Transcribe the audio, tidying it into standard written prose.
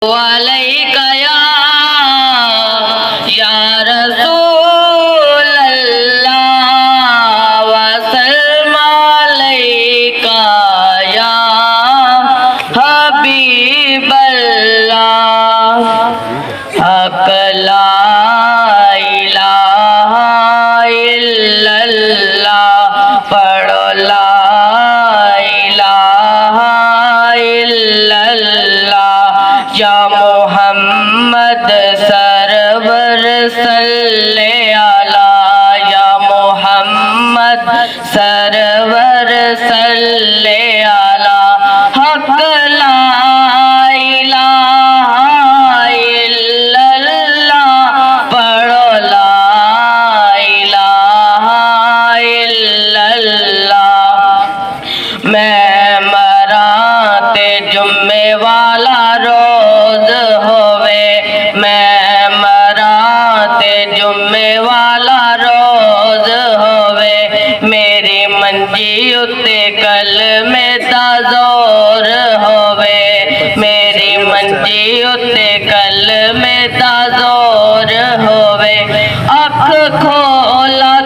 علیکہ یا رسول اللہ وسلم علیکہ یا حبیب اللہ حق لا الہ الا اللہ پڑھو لا الہ الا اللہ یا محمد سرور صلی علی یا محمد سرور صلی علی حق لا الہ الا اللہ پڑھو لا الہ الا اللہ میں مراتے جمعے والا روز ہوئے میں مراتے جمعے والا روز ہوئے میری منجی اتے کلمے دا زور ہوئے میری منجی اتے کلمے دا زور ہوئے اکھ کھولا